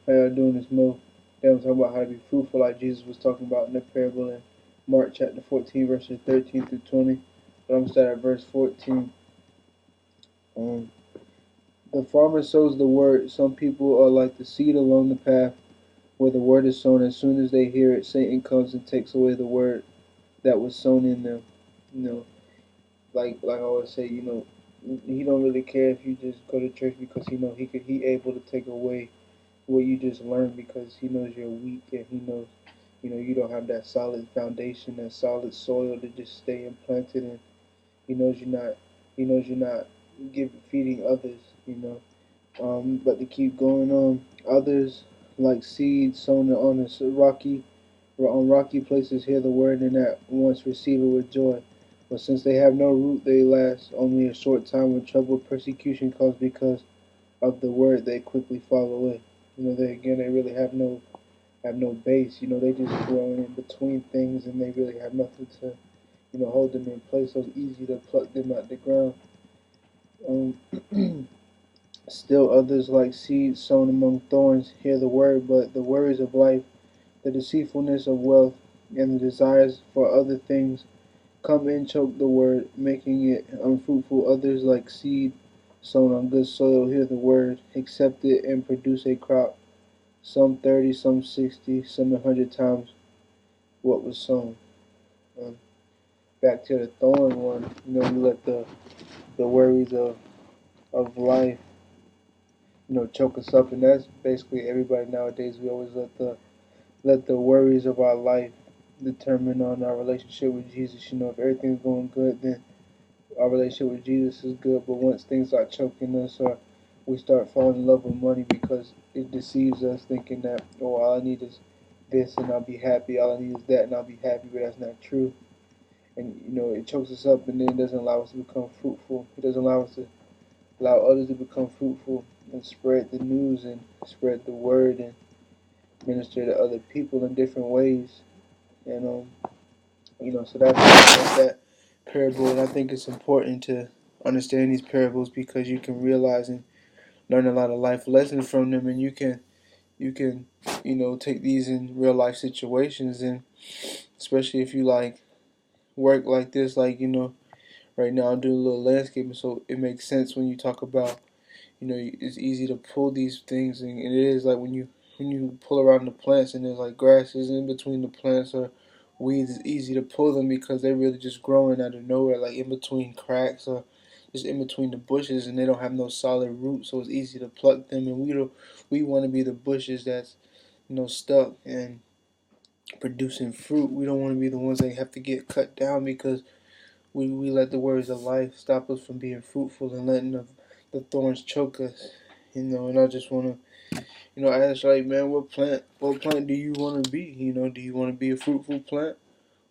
How y'all doing this month? Today I'm talking about how to be fruitful like Jesus was talking about in the parable in Mark chapter 14 verses 13 through 20. But I'm going to start at verse 14. Um, the farmer sows the word. Some people are like the seed along the path where the word is sown. As soon as they hear it, Satan comes and takes away the word that was sown in them. You know, like I always say, he don't really care if you just go to church because he able to take away what you just learned because he knows you're weak and he knows you don't have that solid foundation, that solid soil to just stay implanted in. He knows you're not feeding others, but to keep going on. Others like seeds sown on rocky places hear the word and at once receive it with joy. But since they have no root, they last only a short time. When trouble, persecution comes because of the word, they quickly fall away. They really have no base. They just growing in between things, and they really have nothing to hold them in place. So it's easy to pluck them out the ground. Um, Still others, like seeds sown among thorns, hear the word, but the worries of life, the deceitfulness of wealth, and the desires for other things come and choke the word, making it unfruitful. Others, like seed sown on good soil, hear the word, accept it, and produce a crop, some 30, some 60, some 100 times what was sown. Um, Back to the thorn one, we let the worries of life, choke us up, and that's basically everybody nowadays. We always let the worries of our life determine on our relationship with Jesus. If everything's going good, then our relationship with Jesus is good. But once things start choking us, or we start falling in love with money because it deceives us, thinking that all I need is this and I'll be happy. All I need is that and I'll be happy. But that's not true. And it chokes us up, and then it doesn't allow us to become fruitful. It doesn't allow us to allow others to become fruitful and spread the news and spread the word and minister to other people in different ways. And so that's that parable. And I think it's important to understand these parables because you can realize and learn a lot of life lessons from them, and you can take these in real life situations, and especially if you like work like this, like right now I'm doing a little landscaping, so it makes sense when you talk about it's easy to pull these things, and it is like when you pull around the plants and there's like grasses in between the plants or weeds. It's easy to pull them because they're really just growing out of nowhere, like in between cracks or just in between the bushes, and they don't have no solid roots, so it's easy to pluck them. And we want to be the bushes that's stuck and producing fruit. We don't want to be the ones that have to get cut down because we let the words of life stop us from being fruitful and letting the thorns choke us. And I just want to, ask, like, man, what plant do you want to be? Do you want to be a fruitful plant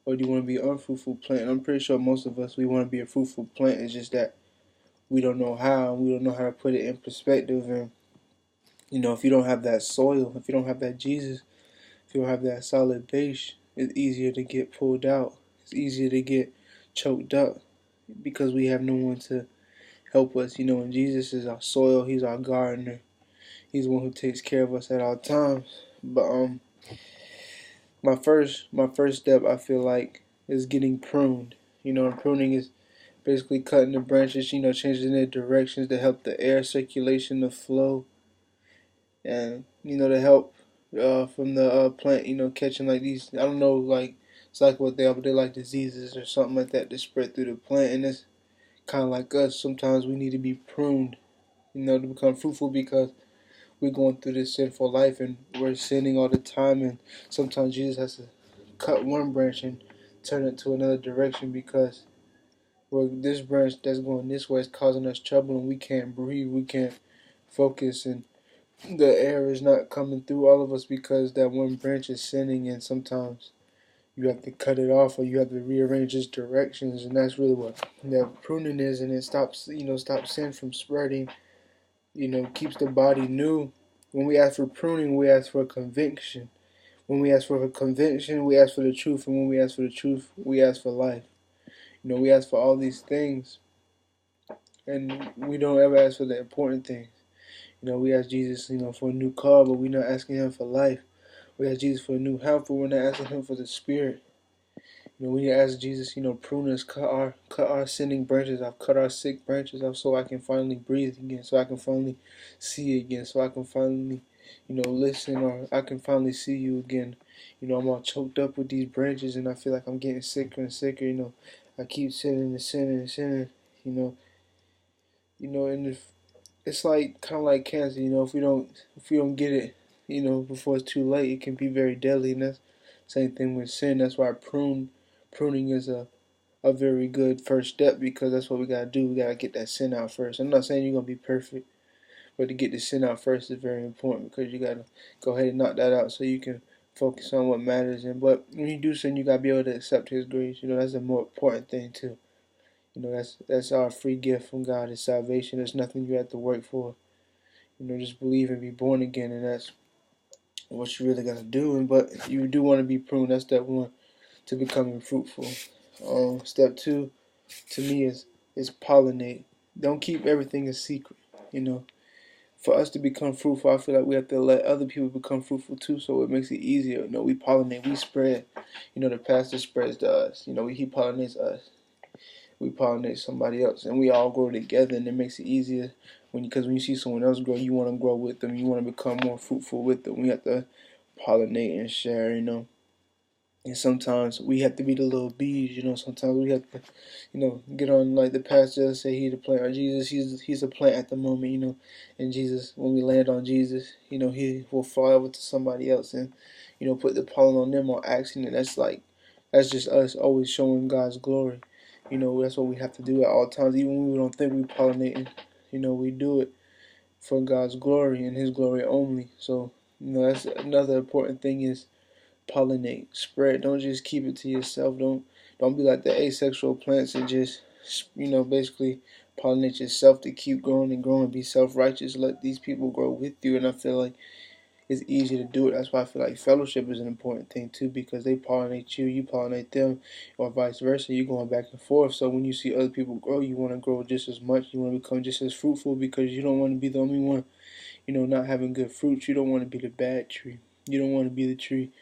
or do you want to be an unfruitful plant? I'm pretty sure most of us, we want to be a fruitful plant. It's just that we don't know how, and we don't know how to put it in perspective. And, if you don't have that soil, if you don't have that Jesus, if you don't have that solid base, it's easier to get pulled out. It's easier to get choked up because we have no one to help us. And Jesus is our soil. He's our gardener. He's the one who takes care of us at all times. But my first step, I feel like, is getting pruned. And pruning is basically cutting the branches. Changing their directions to help the air circulation to flow, and to help from the plant. Catching like these. I don't know, like it's like what they are, but they're like diseases or something like that spread through the plant, and it's kind of like us. Sometimes we need to be pruned, to become fruitful because we're going through this sinful life and we're sinning all the time. And sometimes Jesus has to cut one branch and turn it to another direction because this branch that's going this way is causing us trouble and we can't breathe, we can't focus, and the air is not coming through all of us because that one branch is sinning. And sometimes you have to cut it off or you have to rearrange its directions, and that's really what that pruning is. And it stops sin from spreading, keeps the body new. When we ask for pruning, we ask for conviction. When we ask for a conviction, we ask for the truth. And when we ask for the truth, we ask for life. We ask for all these things, and we don't ever ask for the important things. We ask Jesus, for a new car, but we're not asking him for life. We ask Jesus for a new health, but we're not asking him for the spirit. We need to ask Jesus, prune us, cut our sinning branches off, cut our sick branches off, so I can finally breathe again, so I can finally see again, so I can finally, listen, or I can finally see you again. I'm all choked up with these branches, and I feel like I'm getting sicker and sicker. I keep sinning and sinning and sinning. You know, and if it's like kind of like cancer. If we don't get it, before it's too late, it can be very deadly, and that's the same thing with sin. That's why pruning is a very good first step, because that's what we gotta do. We gotta get that sin out first. I'm not saying you're gonna be perfect, but to get the sin out first is very important, because you gotta go ahead and knock that out so you can focus on what matters. But when you do sin, you gotta be able to accept His grace. That's the more important thing too. That's our free gift from God, is salvation. There's nothing you have to work for. Just believe and be born again, and that's what you really gotta do. But you do want to be pruned. That's step one to becoming fruitful. Step two, to me, is pollinate. Don't keep everything a secret. For us to become fruitful, I feel like we have to let other people become fruitful too, so it makes it easier. We pollinate, we spread. The pastor spreads to us. He pollinates us. We pollinate somebody else, and we all grow together, and it makes it easier because when you see someone else grow, you want to grow with them. You want to become more fruitful with them. We have to pollinate and share. And sometimes we have to be the little bees. Sometimes we have to, get on, like the pastor say, he's the plant, or Jesus, he's a plant at the moment. And Jesus, when we land on Jesus, he will fly over to somebody else and, put the pollen on them on accident. That's just us always showing God's glory. That's what we have to do at all times, even when we don't think we're pollinating. We do it for God's glory and His glory only. So, that's another important thing, is pollinate, spread. Don't just keep it to yourself. Don't be like the asexual plants and just basically pollinate yourself to keep growing and growing. Be self-righteous. Let these people grow with you. And I feel like it's easy to do it. That's why I feel like fellowship is an important thing too, because they pollinate you, you pollinate them, or vice versa. You're going back and forth. So when you see other people grow, you want to grow just as much. You want to become just as fruitful, because you don't want to be the only one, not having good fruits. You don't want to be the bad tree. You don't want to be the tree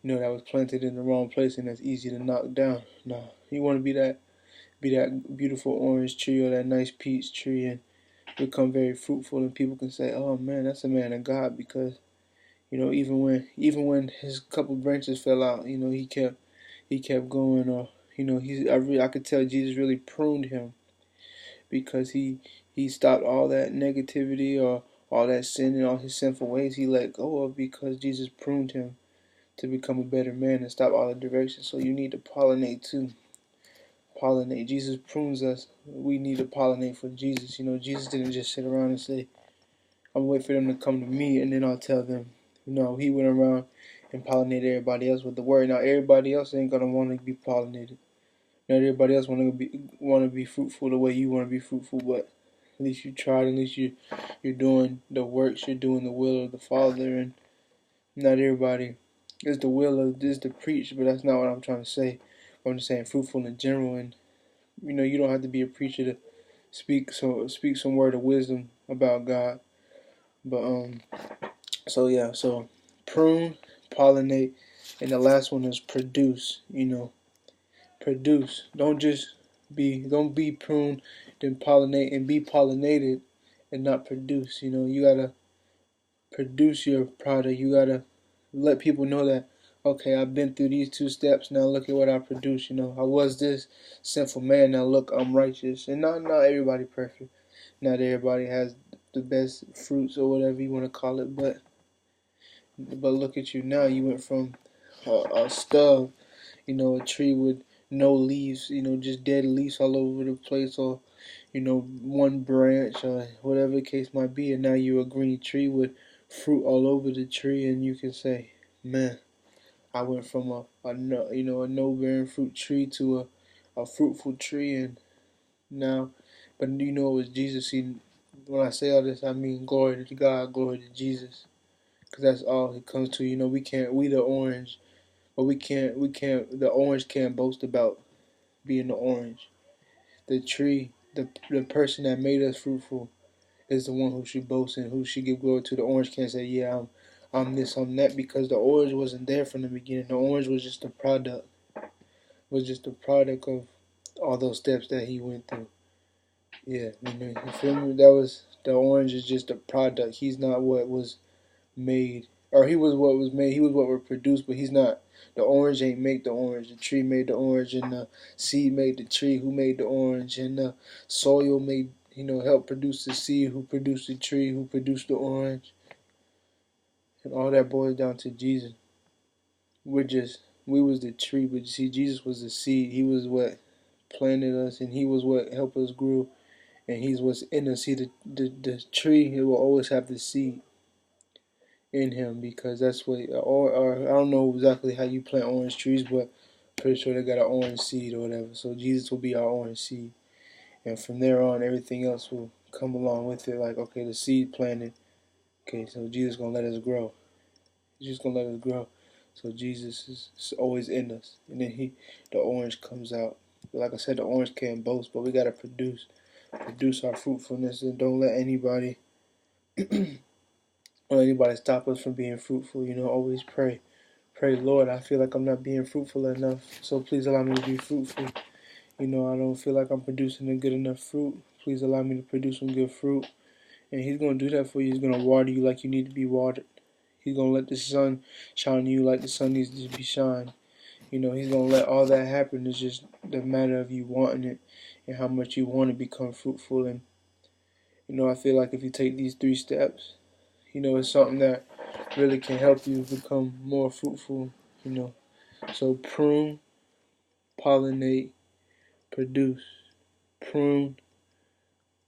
that was planted in the wrong place and that's easy to knock down. No, you want to be that beautiful orange tree or that nice peach tree and become very fruitful, and people can say, "Oh man, that's a man of God," because even when his couple branches fell out, he kept going, or I could tell Jesus really pruned him, because he stopped all that negativity or all that sin and all his sinful ways. He let go of, because Jesus pruned him to become a better man and stop all the directions. So you need to pollinate too. Pollinate. Jesus prunes us. We need to pollinate for Jesus. Jesus didn't just sit around and say, "I'm waiting for them to come to me and then I'll tell them." No, he went around and pollinated everybody else with the word. Now everybody else ain't gonna want to be pollinated. Not everybody else want to be fruitful the way you want to be fruitful, but at least you tried. At least you're doing the works. You're doing the will of the Father, and not everybody is the will of this to preach, but that's not what I'm trying to say. I'm just saying fruitful in general, and you don't have to be a preacher to speak some word of wisdom about God. But so yeah, so prune, pollinate, and the last one is produce. Produce. Don't be pruned, then pollinate, and be pollinated and not produce. You gotta produce your product. You gotta let people know that, okay, I've been through these two steps. Now look at what I produced. I was this sinful man. Now look, I'm righteous. And not everybody perfect. Not everybody has the best fruits or whatever you want to call it. But look at you now. You went from a stub, a tree with no leaves, just dead leaves all over the place, or one branch, or whatever the case might be, and now you're a green tree with fruit all over the tree, and you can say, "Man, I went from a no bearing fruit tree to a fruitful tree," and now, but it was Jesus. See, when I say all this, I mean glory to God, glory to Jesus, because that's all it comes to. We the orange, but the orange can't boast about being the orange. The tree, the person that made us fruitful, is the one who should boast and who should give glory to. The orange can't say, yeah, I'm this, I'm that, because the orange wasn't there from the beginning. The orange was just a product, of all those steps that he went through. Yeah, you feel me? That was, the orange is just a product. He's not what was made, or he was what was made. He was what was produced, but he's not. The orange ain't make the orange. The tree made the orange, and the seed made the tree who made the orange, and the soil made, help produce the seed who produced the tree who produced the orange, and all that boils down to Jesus. We was the tree, but you see, Jesus was the seed. He was what planted us, and he was what helped us grow, and he's what's in us. See, the tree, it will always have the seed in him, because that's what, or I don't know exactly how you plant orange trees, but pretty sure they got an orange seed or whatever. So Jesus will be our orange seed, and from there on, everything else will come along with it. Like, okay, the seed planted. Okay, so Jesus is gonna let us grow. He's just gonna let us grow. So Jesus is always in us, and then the orange comes out. But like I said, the orange can't boast, but we gotta produce our fruitfulness, and don't let anybody stop us from being fruitful. Always pray. Pray, Lord, I feel like I'm not being fruitful enough, so please allow me to be fruitful. I don't feel like I'm producing a good enough fruit. Please allow me to produce some good fruit. And he's going to do that for you. He's going to water you like you need to be watered. He's going to let the sun shine on you like the sun needs to be shined. He's going to let all that happen. It's just the matter of you wanting it and how much you want to become fruitful. And, I feel like if you take these 3 steps, it's something that really can help you become more fruitful. So prune, pollinate, produce. Prune,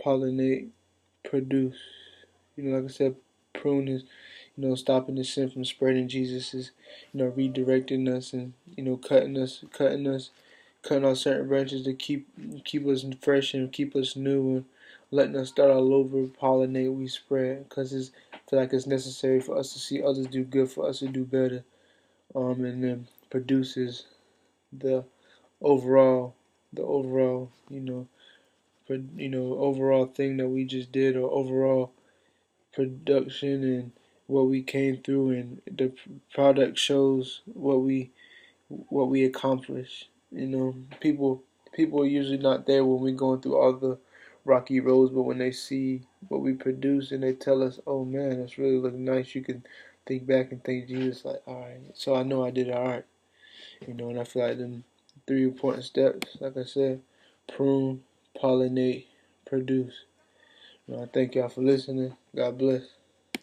pollinate, produce. Like I said, prune is, stopping the sin from spreading. Jesus is, redirecting us and, cutting off certain branches to keep us fresh and keep us new, and letting us start all over. Pollinate, we spread, because I feel like it's necessary for us to see others do good, for us to do better. And then produces the overall, overall thing that we just did, or overall production, and what we came through, and the product shows what we accomplished. People are usually not there when we're going through all the rocky roads, but when they see what we produce and they tell us, "Oh man, that's really looking nice," you can think back and thank Jesus, like, all right, so I know I did all right. And I feel like them 3 important steps, like I said, prune, pollinate, produce. I thank y'all for listening. God bless.